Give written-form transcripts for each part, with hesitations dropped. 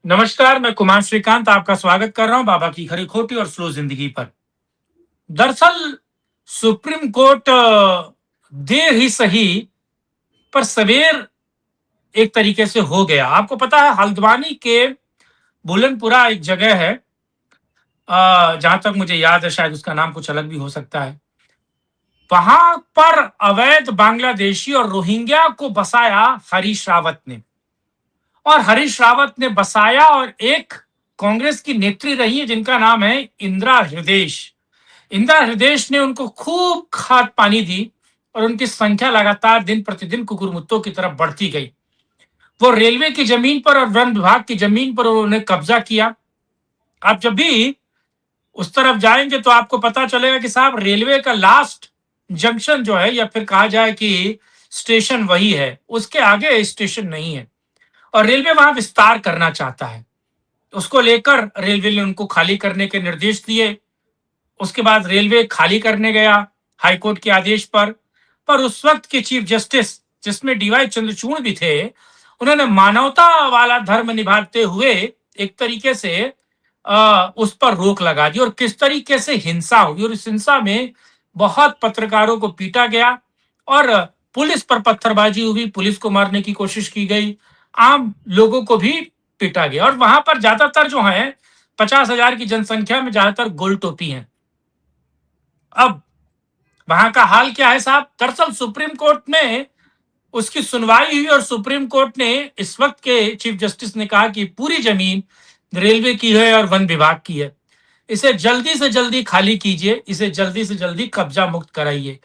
नमस्कार, मैं कुमार श्रीकांत आपका स्वागत कर रहा हूं बाबा की खरी खोटी और स्लो जिंदगी पर। दरअसल सुप्रीम कोर्ट देर ही सही पर सवेर एक तरीके से हो गया। आपको पता है हल्द्वानी के बुलंदपुरा एक जगह है, जहां तक मुझे याद है शायद उसका नाम कुछ अलग भी हो सकता है। वहां पर अवैध बांग्लादेशी और रोहिंग्या को बसाया हरीश रावत ने, और हरीश रावत ने बसाया और एक कांग्रेस की नेत्री रही है जिनका नाम है इंदिरा हृदयेश। इंदिरा हृदयेश ने उनको खूब खाद पानी दी और उनकी संख्या लगातार दिन प्रतिदिन कुकुरमुत्तों की तरफ बढ़ती गई। वो रेलवे की जमीन पर और वन विभाग की जमीन पर उन्होंने कब्जा किया। आप जब भी उस तरफ जाएंगे तो आपको पता चलेगा कि साहब रेलवे का लास्ट जंक्शन जो है, या फिर कहा जाए कि स्टेशन वही है, उसके आगे स्टेशन नहीं है और रेलवे वहां विस्तार करना चाहता है। उसको लेकर रेलवे ने उनको खाली करने के निर्देश दिए। उसके बाद रेलवे खाली करने गया हाईकोर्ट के आदेश पर उस वक्त के चीफ जस्टिस, जिसमें डीवाई चंद्रचूड़ भी थे, उन्होंने मानवता वाला धर्म निभाते हुए एक तरीके से उस पर रोक लगा दी और किस तरीके से हिंसा हुई, और इस हिंसा में बहुत पत्रकारों को पीटा गया और पुलिस पर पत्थरबाजी हुई, पुलिस को मारने की कोशिश की गई, आम लोगों को भी पीटा गया। और वहां पर ज्यादातर जो है 50,000 की जनसंख्या में ज्यादातर गोल टोपी हैं। अब वहां का हाल क्या है साहब? दरअसल सुप्रीम कोर्ट में उसकी सुनवाई हुई और सुप्रीम कोर्ट ने, इस वक्त के चीफ जस्टिस ने कहा कि पूरी जमीन रेलवे की है और वन विभाग की है, इसे जल्दी से जल्दी खाली कीजिए, इसे जल्दी से जल्दी कब्जा मुक्त कराइए।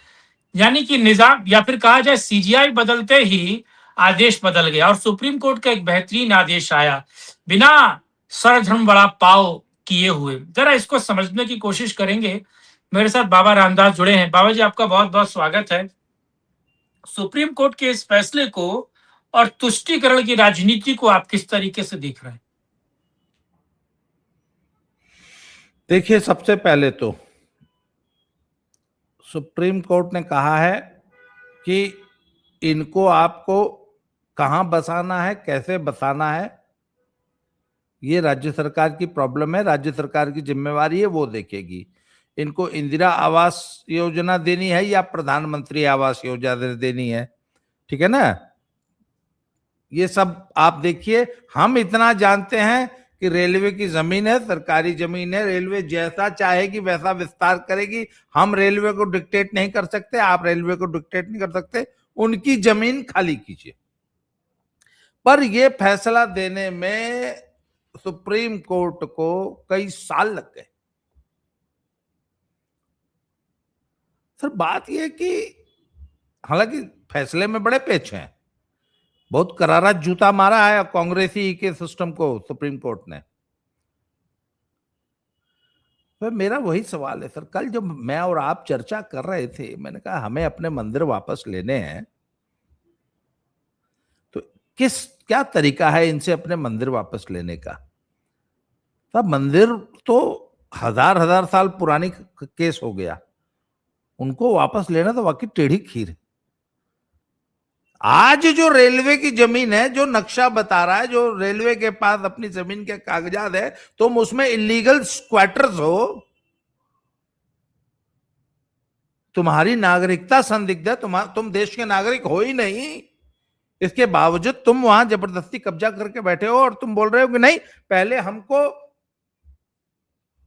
यानी कि निजाम, या फिर कहा जाए सीजीआई बदलते ही आदेश बदल गया और सुप्रीम कोर्ट का एक बेहतरीन आदेश आया बिना सरधर्म बड़ा पाव किए हुए। जरा इसको समझने की कोशिश करेंगे। मेरे साथ बाबा रामदास जुड़े हैं। बाबा जी, आपका बहुत बहुत स्वागत है। सुप्रीम कोर्ट के इस फैसले को और तुष्टीकरण की राजनीति को आप किस तरीके से देख रहे हैं? देखिए, सबसे पहले तो सुप्रीम कोर्ट ने कहा है कि इनको आपको कहां बसाना है, कैसे बसाना है, ये राज्य सरकार की प्रॉब्लम है, राज्य सरकार की जिम्मेवारी है, वो देखेगी। इनको इंदिरा आवास योजना देनी है या प्रधानमंत्री आवास योजना देनी है, ठीक है ना? ये सब आप देखिए। हम इतना जानते हैं कि रेलवे की जमीन है, सरकारी जमीन है, रेलवे जैसा चाहेगी वैसा विस्तार करेगी। हम रेलवे को डिक्टेट नहीं कर सकते, आप रेलवे को डिक्टेट नहीं कर सकते, उनकी जमीन खाली कीजिए। पर यह फैसला देने में सुप्रीम कोर्ट को कई साल लग गए। सर, बात यह कि हालांकि फैसले में बड़े पेच हैं, बहुत करारा जूता मारा है कांग्रेसी के सिस्टम को सुप्रीम कोर्ट ने। तो मेरा वही सवाल है सर, कल जब मैं और आप चर्चा कर रहे थे, मैंने कहा हमें अपने मंदिर वापस लेने हैं, तो क्या तरीका है इनसे अपने मंदिर वापस लेने का? तब मंदिर तो हजार हजार साल पुरानी केस हो गया, उनको वापस लेना तो वाकई टेढ़ी खीर है। आज जो रेलवे की जमीन है, जो नक्शा बता रहा है, जो रेलवे के पास अपनी जमीन के कागजात है, तुम उसमें इलीगल स्क्वाटर्स हो, तुम्हारी नागरिकता संदिग्ध है, तुम देश के नागरिक हो ही नहीं, इसके बावजूद तुम वहां जबरदस्ती कब्जा करके बैठे हो और तुम बोल रहे हो कि नहीं, पहले हमको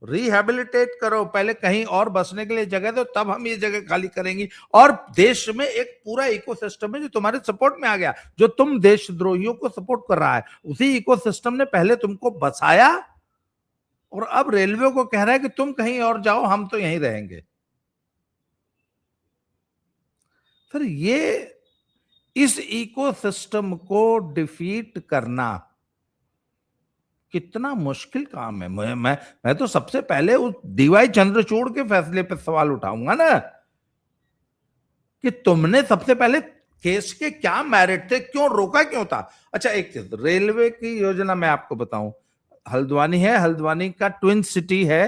रिहेबिलिटेट करो, पहले कहीं और बसने के लिए जगह दो, तब हम ये जगह खाली करेंगी। और देश में एक पूरा इकोसिस्टम है जो तुम्हारे सपोर्ट में आ गया, जो तुम देशद्रोहियों को सपोर्ट कर रहा है, उसी इकोसिस्टम ने पहले तुमको बसाया और अब रेलवे को कह रहा है कि तुम कहीं और जाओ, हम तो यहीं रहेंगे। सर, ये इस इकोसिस्टम को डिफीट करना कितना मुश्किल काम है। मैं तो सबसे पहले उस डीवाई चंद्रचूड़ के फैसले पर सवाल उठाऊंगा ना, कि तुमने सबसे पहले केस के क्या मेरिट थे, क्यों रोका, क्यों था? अच्छा, एक चीज, रेलवे की योजना मैं आपको बताऊं, हल्द्वानी है, हल्द्वानी का ट्विन सिटी है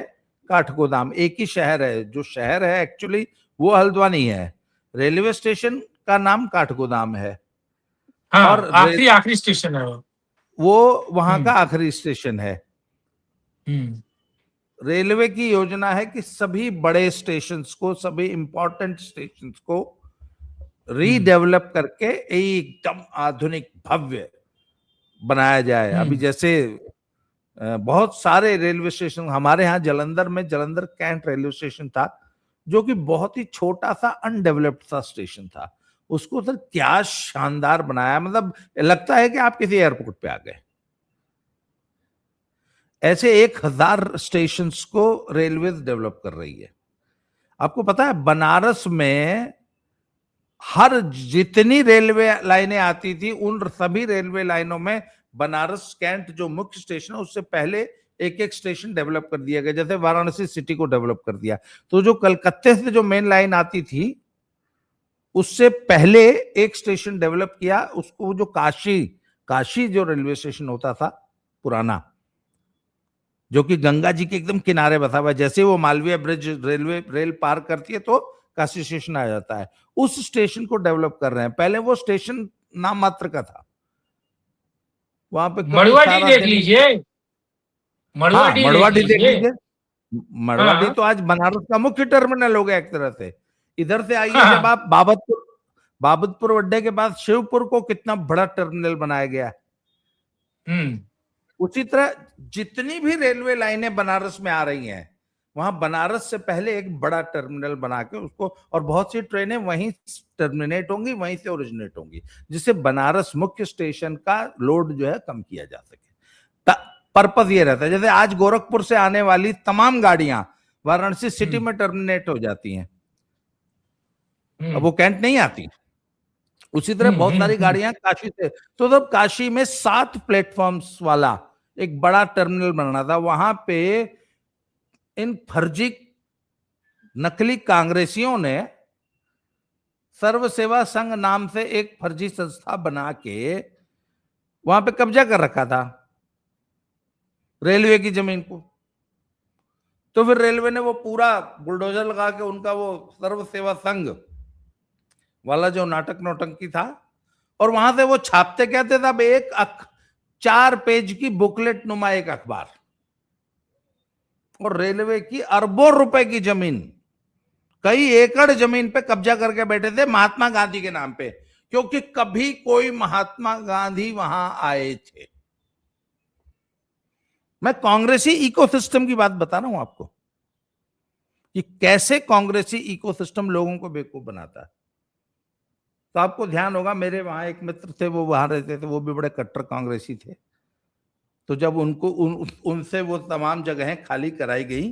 काठगोदाम, एक ही शहर है, जो शहर है एक्चुअली वो हल्द्वानी है, रेलवे स्टेशन का नाम काठगोदाम है। हाँ, और आखिरी स्टेशन है वो। वो वहां का हम्म आखिरी स्टेशन है। हम्म रेलवे की योजना है कि सभी बड़े स्टेशंस को, सभी इंपॉर्टेंट स्टेशंस को हम्म रीडेवलप करके एकदम आधुनिक भव्य बनाया जाए। अभी हम्म जैसे बहुत सारे रेलवे स्टेशन हमारे यहाँ जलंधर में, जलंधर कैंट रेलवे स्टेशन था, जो कि बहुत ही छोटा सा अनडेवलप्ड सा स्टेशन था। उसको सर क्या शानदार बनाया, मतलब लगता है कि आप किसी एयरपोर्ट पे आ गए। ऐसे 1000 स्टेशंस को रेलवे डेवलप कर रही है। आपको पता है बनारस में हर जितनी रेलवे लाइनें आती थी, उन सभी रेलवे लाइनों में बनारस कैंट जो मुख्य स्टेशन है उससे पहले एक एक स्टेशन डेवलप कर दिया गया। जैसे वाराणसी सिटी को डेवलप कर दिया, तो जो कलकत्ते से जो मेन लाइन आती थी उससे पहले एक स्टेशन डेवलप किया उसको, जो काशी, काशी जो रेलवे स्टेशन होता था पुराना, जो कि गंगा जी के एकदम किनारे बसा हुआ है, जैसे वो मालवीय ब्रिज रेल पार करती है तो काशी स्टेशन आ जाता है, उस स्टेशन को डेवलप कर रहे हैं। पहले वो स्टेशन नाम मात्र का था, वहां पे कभी मड़ुआडीह सारा देख दिन। लीजिए, हाँ, मड़ुआडीह देख मड़वाडी देख लीजिए। लीजिए। मड़वाडी हाँ तो आज बनारस का मुख्य टर्मिनल हो गया एक तरह से। इधर से आइए, जब हाँ। आप बाबतपुर, बाबतपुर अड्डे के बाद शिवपुर को कितना बड़ा टर्मिनल बनाया गया। हम्म उसी तरह जितनी भी रेलवे लाइनें बनारस में आ रही हैं, वहां बनारस से पहले एक बड़ा टर्मिनल बना के उसको, और बहुत सी ट्रेनें वहीं टर्मिनेट होंगी, वहीं से ओरिजिनेट होंगी, जिससे बनारस मुख्य स्टेशन का लोड जो है कम किया जा सके। पर्पज ये रहता है, जैसे आज गोरखपुर से आने वाली तमाम गाड़ियां वाराणसी सिटी हम्म में टर्मिनेट हो जाती हैं, अब हम्म वो कैंट नहीं आती। उसी तरह बहुत सारी हम्म। गाड़ियां काशी से, तो जब काशी में 7 प्लेटफॉर्म्स वाला एक बड़ा टर्मिनल बनना था, वहां पे इन फर्जी नकली कांग्रेसियों ने सर्व सेवा संघ नाम से एक फर्जी संस्था बना के वहां पे कब्जा कर रखा था रेलवे की जमीन को। तो फिर रेलवे ने वो पूरा बुलडोजर लगा के उनका वो सर्व सेवा संघ वाला जो नाटक नौटंकी था, और वहां से वो छापते क्या थे, तब 4 पेज की बुकलेट नुमा एक अखबार, और रेलवे की अरबों रुपए की जमीन, कई एकड़ जमीन पे कब्जा करके बैठे थे महात्मा गांधी के नाम पे, क्योंकि कभी कोई महात्मा गांधी वहां आए थे। मैं कांग्रेसी इकोसिस्टम की बात बता रहा हूं आपको कि कैसे कांग्रेसी इकोसिस्टम लोगों को बेवकूफ बनाता है। तो आपको ध्यान होगा, मेरे वहां एक मित्र थे, वो वहां रहते थे, वो भी बड़े कट्टर कांग्रेसी थे। तो जब उनको उनसे वो तमाम जगहें खाली कराई गई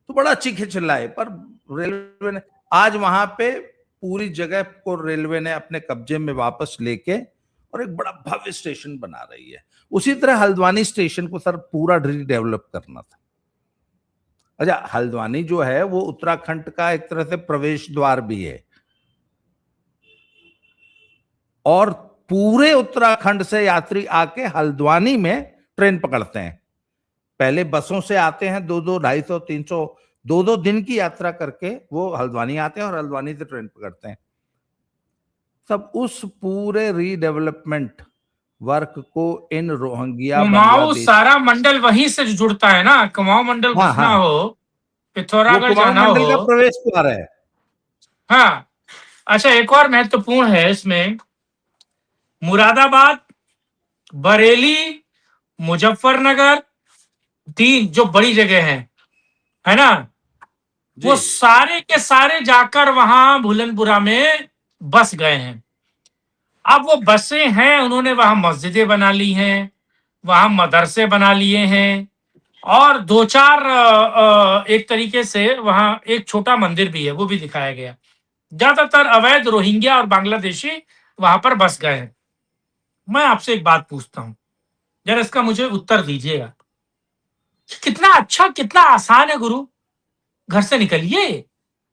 तो बड़ा चीखे चिल्लाए, पर रेलवे ने आज वहां पे पूरी जगह को रेलवे ने अपने कब्जे में वापस लेके और एक बड़ा भव्य स्टेशन बना रही है। उसी तरह हल्द्वानी स्टेशन को सर पूरा रीडेवलप करना था। अच्छा, हल्द्वानी जो है वो उत्तराखंड का एक तरह से प्रवेश द्वार भी है, और पूरे उत्तराखंड से यात्री आके हल्द्वानी में ट्रेन पकड़ते हैं। पहले बसों से आते हैं, 2-2, 250, 300, 2-2 दिन की यात्रा करके वो हल्द्वानी आते हैं और हल्द्वानी से ट्रेन पकड़ते हैं। सब उस पूरे रीडेवलपमेंट वर्क को इन रोहिंग्या कुमाऊं बांग्लादेश, सारा मंडल वहीं से जुड़ता है ना, कुमाऊं मंडल हाँ घुसना हाँ, हो, वो पिथौरागढ़ कुमाऊं जाना मंडल हो। का प्रवेश द्वार है। हाँ। अच्छा, एक और महत्वपूर्ण है इसमें, मुरादाबाद, बरेली, मुजफ्फरनगर, 3 जो बड़ी जगह है ना, वो जी सारे के सारे जाकर वहां भूलनपुरा में बस गए हैं। अब वो बसे हैं, उन्होंने वहां मस्जिदें बना ली हैं, वहां मदरसे बना लिए हैं, और 2-4 एक तरीके से वहां एक छोटा मंदिर भी है, वो भी दिखाया गया। ज्यादातर अवैध रोहिंग्या और बांग्लादेशी वहां पर बस गए हैं। मैं आपसे एक बात पूछता हूं, जरा इसका मुझे उत्तर दीजिएगा। कितना अच्छा, कितना आसान है गुरु। घर से निकलिए,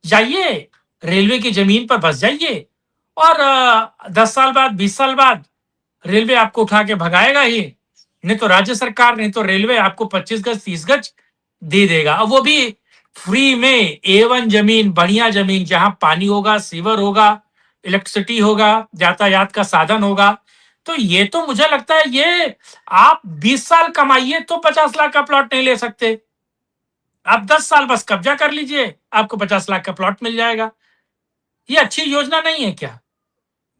जाइए, रेलवे की जमीन पर बस जाइए, और 10 साल बाद, 20 साल बाद रेलवे आपको उठा के भगाएगा ही। नहीं तो राज्य सरकार, नहीं तो रेलवे आपको 25 गज 30 गज दे देगा, और वो भी फ्री में। A1 जमीन, बढ़िया जमीन, जहां पानी होगा, सीवर होगा, इलेक्ट्रिसिटी होगा, यातायात का साधन होगा, तो ये तो मुझे लगता है ये आप 20 साल कमाइए तो 50 लाख का प्लॉट नहीं ले सकते। आप 10 साल बस कब्जा कर लीजिए, आपको 50 लाख का प्लॉट मिल जाएगा। ये अच्छी योजना नहीं है क्या?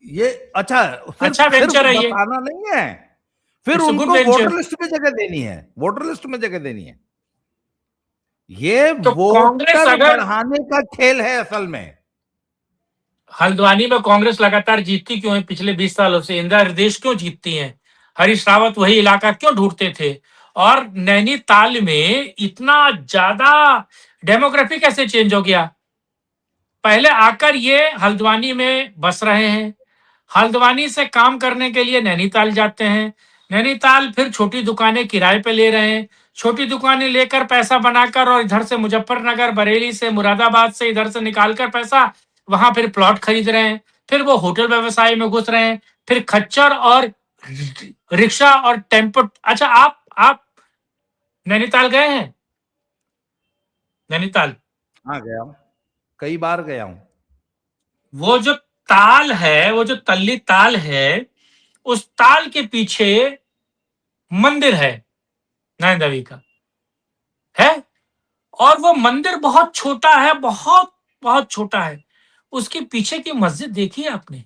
ये अच्छा, सिर्फ अच्छा सिर्फ वेंचर है ये। बताना नहीं है, फिर इट्स अ गुड उनको वेंचर। वोटर लिस्ट में जगह देनी है, वोटर लिस्ट में जगह देनी है। ये तो कांग्रेस वोटर अगर बढ़ाने का खेल है असल में। हल्द्वानी में कांग्रेस लगातार जीतती क्यों है पिछले 20 सालों से? इंदिरा हृदय क्यों जीतती हैं? हरीश रावत वही इलाका क्यों ढूंढते थे? और नैनीताल में इतना ज्यादा डेमोग्राफी कैसे चेंज हो गया? पहले आकर ये हल्द्वानी में बस रहे हैं, हल्द्वानी से काम करने के लिए नैनीताल जाते हैं, नैनीताल फिर छोटी दुकानें किराए पे ले रहे हैं, छोटी दुकानें लेकर पैसा बनाकर और इधर से मुजफ्फरनगर, बरेली से, मुरादाबाद से इधर से निकालकर पैसा वहां फिर प्लॉट खरीद रहे हैं, फिर वो होटल व्यवसाय में घुस रहे हैं, फिर खच्चर और रिक्शा और टेम्पो। अच्छा, आप नैनीताल गए हैं? नैनीताल हाँ गया हूं, कई बार गया हूं। वो जो ताल है, वो जो तल्ली ताल है, उस ताल के पीछे मंदिर है नैना देवी का, है। और वो मंदिर बहुत छोटा है, बहुत बहुत छोटा है। उसके पीछे की मस्जिद देखी है आपने?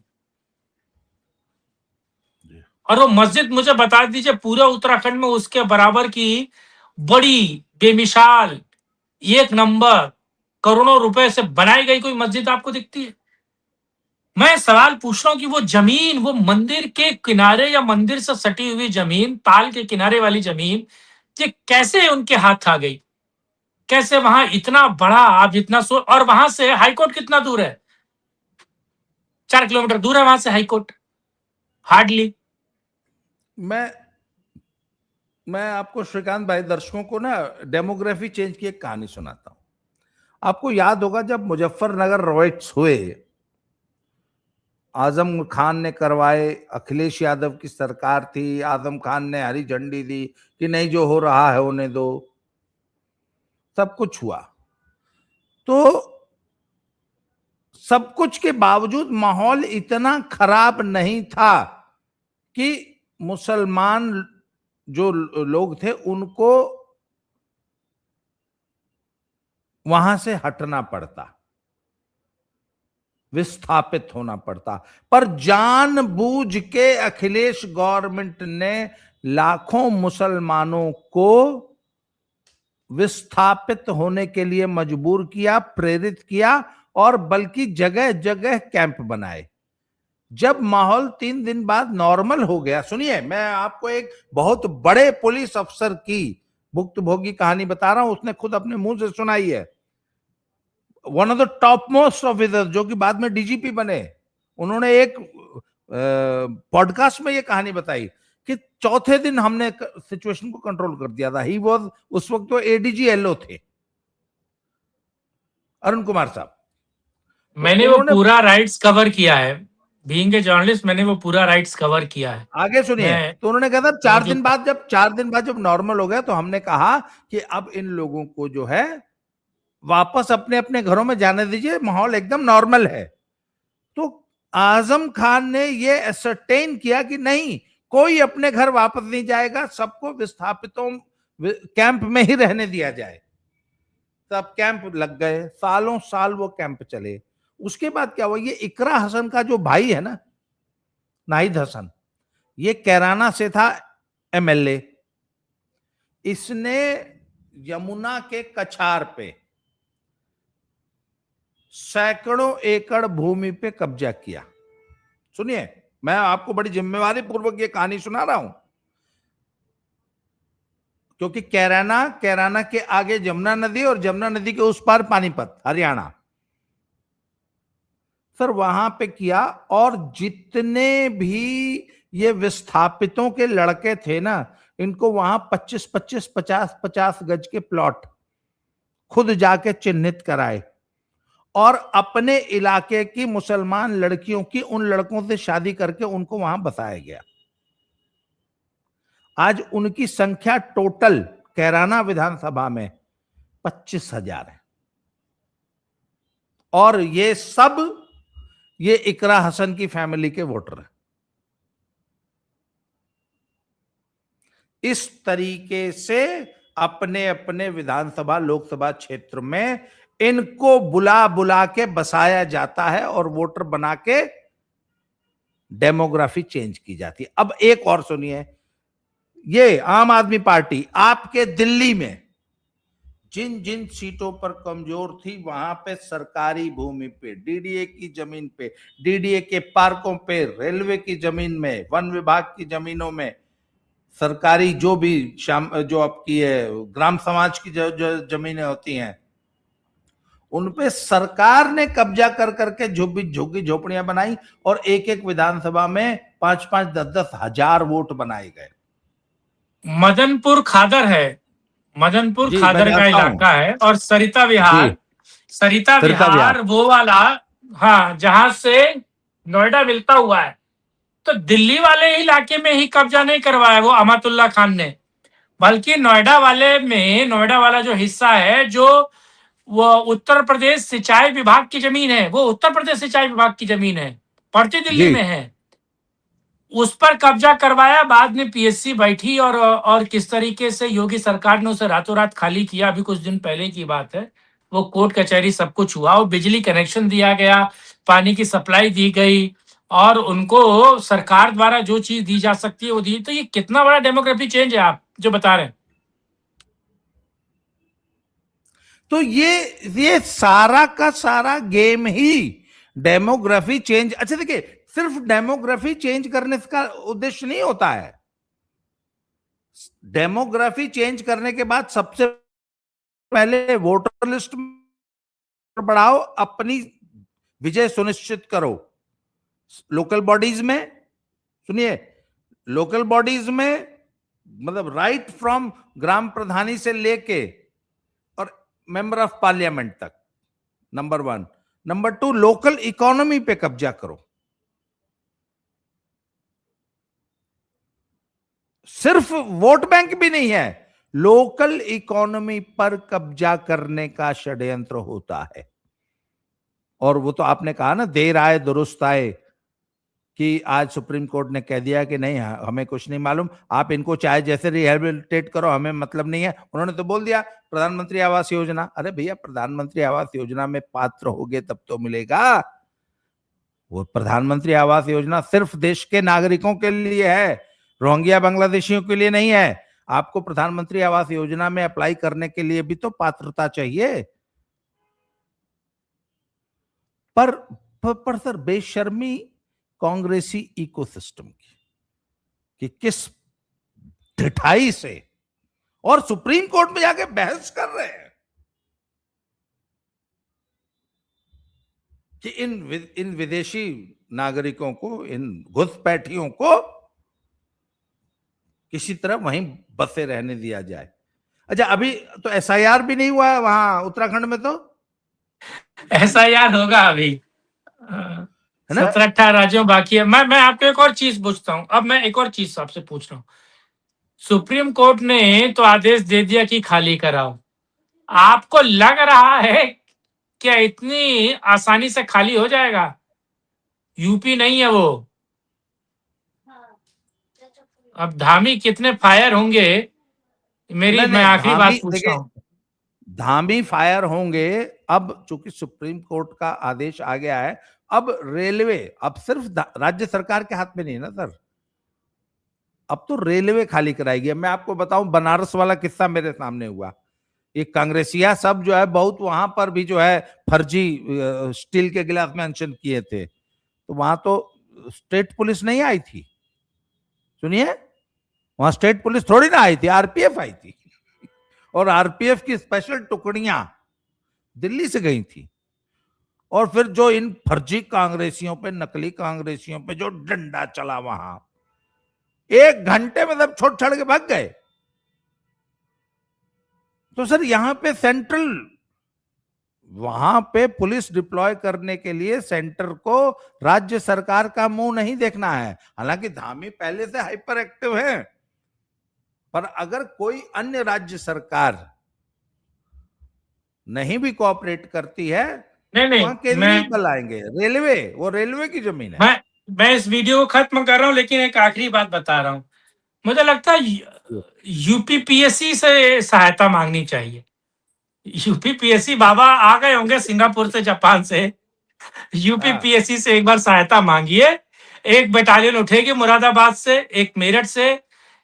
और वो मस्जिद मुझे बता दीजिए पूरे उत्तराखंड में उसके बराबर की बड़ी, बेमिसाल, एक नंबर, करोड़ों रुपए से बनाई गई कोई मस्जिद आपको दिखती है? मैं सवाल पूछ रहा हूं कि वो जमीन, वो मंदिर के किनारे या मंदिर से सटी हुई जमीन, ताल के किनारे वाली जमीन, ये कैसे उनके हाथ आ गई? कैसे वहां इतना बड़ा, आप जितना सो, और वहां से हाईकोर्ट कितना दूर है? 4 किलोमीटर दूर है वहां से हाईकोर्ट, हार्डली। मैं मैं आपको श्रीकांत भाई, दर्शकों को ना डेमोग्राफी चेंज की एक कहानी सुनाता हूं। आपको याद होगा जब मुजफ्फरनगर रॉयट्स हुए, आजम खान ने करवाए, अखिलेश यादव की सरकार थी, आजम खान ने हरी झंडी दी कि नहीं जो हो रहा है होने दो, सब कुछ हुआ। तो सब कुछ के बावजूद माहौल इतना खराब नहीं था कि मुसलमान जो लोग थे उनको वहां से हटना पड़ता, विस्थापित होना पड़ता। पर जानबूझ के अखिलेश गवर्नमेंट ने लाखों मुसलमानों को विस्थापित होने के लिए मजबूर किया, प्रेरित किया, और बल्कि जगह जगह कैंप बनाए। जब माहौल 3 दिन बाद नॉर्मल हो गया, सुनिए मैं आपको एक बहुत बड़े पुलिस अफसर की भुक्तभोगी कहानी बता रहा हूं, उसने खुद अपने मुंह से सुनाई है। One of the top most officer जो कि बाद में डीजीपी बने, उन्होंने एक पॉडकास्ट में ये कहानी बताई कि चौथे दिन हमने सिचुएशन को कंट्रोल कर दिया था। ही वॉज, उस वक्त तो एडीजी एलओ थे, अरुण कुमार साहब। तो मैंने वो उन्होंने, पूरा राइट्स कवर किया है, बीइंग ए जर्नलिस्ट मैंने वो पूरा राइट्स कवर किया है। आगे सुनिए, मैं तो उन्होंने कहा था मौजूद था। 4 दिन बाद जब नॉर्मल हो गया तो हमने कहा कि अब इन लोगों को जो है वापस अपने अपने घरों में जाने दीजिए, माहौल एकदम नॉर्मल है। तो आजम खान ने ये असरटेन किया कि नहीं, कोई अपने घर वापस नहीं जाएगा, सबको विस्थापितों कैंप में ही रहने दिया जाए। तब कैंप लग गए, सालों साल वो कैंप चले। उसके बाद क्या हुआ, ये इकरा हसन का जो भाई है ना, नाहिद हसन, ये कैराना से था एमएलए। इसने यमुना के कछार पे सैकड़ों एकड़ भूमि पे कब्जा किया। सुनिए, मैं आपको बड़ी जिम्मेवारी पूर्वक ये कहानी सुना रहा हूं, क्योंकि कैराना के आगे जमुना नदी और जमुना नदी के उस पार पानीपत, हरियाणा। सर वहां पे किया, और जितने भी ये विस्थापितों के लड़के थे ना, इनको वहां 25-25, 50-50 गज के प्लॉट खुद जाके चिन्हित कराए, और अपने इलाके की मुसलमान लड़कियों की उन लड़कों से शादी करके उनको वहां बसाया गया। आज उनकी संख्या टोटल कैराना विधानसभा में 25,000 है, और ये सब ये इकरा हसन की फैमिली के वोटर हैं। इस तरीके से अपने अपने विधानसभा लोकसभा क्षेत्र में इनको बुला बुला के बसाया जाता है और वोटर बना के डेमोग्राफी चेंज की जाती है। अब एक और सुनिए, ये आम आदमी पार्टी आपके दिल्ली में जिन जिन सीटों पर कमजोर थी वहां पे सरकारी भूमि पे, डीडीए की जमीन पे, डीडीए के पार्कों पे, रेलवे की जमीन में, वन विभाग की जमीनों में, सरकारी जो भी जो आपकी है ग्राम समाज की जो जमीनें होती हैं उनपे सरकार ने कब्जा कर करके झुग्गी झोपड़ियां बनाई और एक एक विधानसभा में 5-5, 10-10 हजार वोट बनाए गए। मदनपुर खादर है, मदनपुर जी, मैं खादर का जानता हूं। इलाका है, और सरिता जी, विहार, सरिता सरिता विहार विहार। वो वाला, हाँ, जहां से नोएडा मिलता हुआ है। तो दिल्ली वाले इलाके में ही कब्जा नहीं करवाया वो अमातुल्ला खान ने, बल्कि नोएडा वाले में, नोएडा वाला जो हिस्सा है, जो वो उत्तर प्रदेश सिंचाई विभाग की जमीन है, वो उत्तर प्रदेश सिंचाई विभाग की जमीन है, पड़ती दिल्ली जी, में है, उस पर कब्जा करवाया। बाद में पीएससी बैठी और किस तरीके से योगी सरकार ने उसे रातों रात खाली किया, अभी कुछ दिन पहले की बात है। वो कोर्ट कचहरी सब कुछ हुआ, वो बिजली कनेक्शन दिया गया, पानी की सप्लाई दी गई, और उनको सरकार द्वारा जो चीज दी जा सकती है वो दी। तो ये कितना बड़ा डेमोग्राफी चेंज है आप जो बता रहे हैं। तो ये सारा का सारा गेम ही डेमोग्राफी चेंज। अच्छा देखिए, सिर्फ डेमोग्राफी चेंज करने का उद्देश्य नहीं होता है। डेमोग्राफी चेंज करने के बाद सबसे पहले वोटर लिस्ट बढ़ाओ, अपनी विजय सुनिश्चित करो। लोकल बॉडीज में सुनिए, लोकल बॉडीज में मतलब राइट फ्रॉम ग्राम प्रधानी से लेके और मेंबर ऑफ पार्लियामेंट तक, नंबर 1। नंबर 2, लोकल इकोनॉमी पे कब्जा करो। सिर्फ वोट बैंक भी नहीं है, लोकल इकोनॉमी पर कब्जा करने का षड्यंत्र होता है। और वो तो आपने कहा ना, देर आए दुरुस्त आए, कि आज सुप्रीम कोर्ट ने कह दिया कि नहीं, हमें कुछ नहीं मालूम, आप इनको चाहे जैसे रिहेबिलिटेट करो, हमें मतलब नहीं है। उन्होंने तो बोल दिया प्रधानमंत्री आवास योजना। अरे भैया, प्रधानमंत्री आवास योजना में पात्र होगे तब तो मिलेगा। वो प्रधानमंत्री आवास योजना सिर्फ देश के नागरिकों के लिए है, रोहिंग्या बांग्लादेशियों के लिए नहीं है। आपको प्रधानमंत्री आवास योजना में अप्लाई करने के लिए भी तो पात्रता चाहिए। पर सर, बेशर्मी कांग्रेसी इकोसिस्टम की कि किस ढिठाई से, और सुप्रीम कोर्ट में जाके बहस कर रहे हैं कि इन विदेशी नागरिकों को, इन घुसपैठियों को किसी तरह वहीं बसे रहने दिया जाए। अच्छा, अभी तो एसआईआर भी नहीं हुआ है वहां उत्तराखंड में, तो एसआईआर होगा अभी, है ना। 17-18 राज्यों बाकी है। मैं आपको एक और चीज पूछता हूँ, अब मैं एक और चीज आपसे पूछ रहा हूँ। सुप्रीम कोर्ट ने तो आदेश दे दिया कि खाली कराओ, आपको लग रहा है क्या इतनी आसानी से खाली हो जाएगा? यूपी नहीं है वो, अब धामी कितने फायर होंगे, नहीं मैं नहीं, आखिरी बात धामी पूछता देखिए, हूँ। धामी फायर होंगे। अब चूंकि सुप्रीम कोर्ट का आदेश आ गया है, अब रेलवे, अब सिर्फ राज्य सरकार के हाथ में नहीं है ना सर, अब तो रेलवे खाली कराएगी। मैं आपको बताऊं, बनारस वाला किस्सा मेरे सामने हुआ। एक कांग्रेसिया सब जो है बहुत वहां पर भी जो है फर्जी स्टील के गिलास में अनशन किए थे, तो वहां तो स्टेट पुलिस नहीं आई थी। सुनिए, वहां स्टेट पुलिस थोड़ी ना आई थी, आरपीएफ आई थी। और आरपीएफ की स्पेशल टुकड़ियां दिल्ली से गई थी। और फिर जो इन फर्जी कांग्रेसियों पे, नकली कांग्रेसियों पे जो डंडा चला वहां, 1 घंटे में सब छोड़ छाड़ के भाग गए। तो सर, यहां पे सेंट्रल, वहां पे पुलिस डिप्लॉय करने के लिए सेंटर को राज्य सरकार का मुंह नहीं देखना है। हालांकि धामी पहले से हाइपर एक्टिव है, पर अगर कोई अन्य राज्य सरकार नहीं भी कोऑपरेट करती है, नहीं तो वहां नहीं, केंद्रीय बल आएंगे। रेलवे, वो रेलवे की जमीन है। मैं इस वीडियो को खत्म कर रहा हूं, लेकिन एक आखिरी बात बता रहा हूं। मुझे लगता है यूपीपीएससी से सहायता मांगनी चाहिए। यूपीपीएससी बाबा आ गए होंगे सिंगापुर से, जापान से। यूपीपीएससी से एक बार सहायता मांगिए। एक बटालियन उठेगी मुरादाबाद से, एक मेरठ से,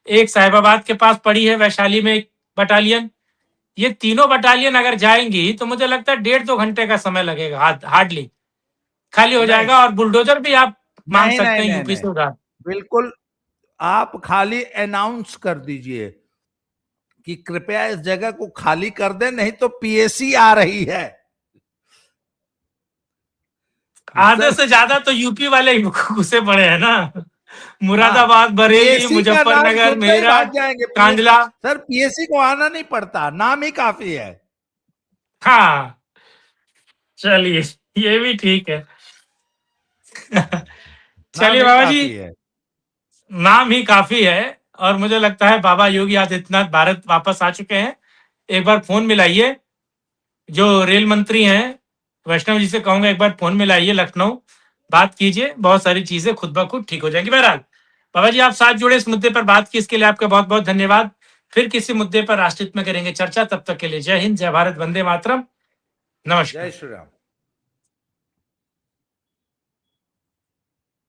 एक साहिबाबाद के पास पड़ी है वैशाली में एक बटालियन। ये तीनों बटालियन अगर जाएंगी तो मुझे लगता है 1.5-2 घंटे का समय लगेगा, हार्डली खाली हो नहीं जाएगा। और बुलडोजर भी आप मांग नहीं सकते नहीं हैं नहीं यूपी नहीं, से उधार। बिल्कुल। आप खाली अनाउंस कर दीजिए कि कृपया इस जगह को खाली कर दें, नहीं तो पीएससी आ रही है। आधे सर, से ज्यादा तो यूपी वाले ही घुसे पड़े हैं ना। हाँ, मुरादाबाद, बरेली, पीएससी का नाम मुजफ्फरनगर, सुनते ही भाग मेरठ, जाएंगे। कांडला। सर, पीएससी को आना नहीं पड़ता, नाम ही काफी है। हाँ, चलिए, ये भी ठीक है। नाम चलिए ही बाबा जी, काफी है। नाम ही काफी है। और मुझे लगता है बाबा योगी आदित्यनाथ भारत वापस आ चुके हैं। एक बार फोन मिलाइए, जो रेल मंत्री हैं वैष्णव जी से कहूंगा एक बार फोन मिलाइए लखनऊ, बात कीजिए, बहुत सारी चीजें खुद ब खुद ठीक हो जाएंगी। बहरहाल बाबा जी, आप साथ जुड़े, इस मुद्दे पर बात की, इसके लिए आपका बहुत बहुत धन्यवाद। फिर किसी मुद्दे पर राष्ट्रहित में करेंगे चर्चा। तब तक के लिए जय हिंद, जय भारत, वंदे मातरम, जय नमस्कार। श्री राम।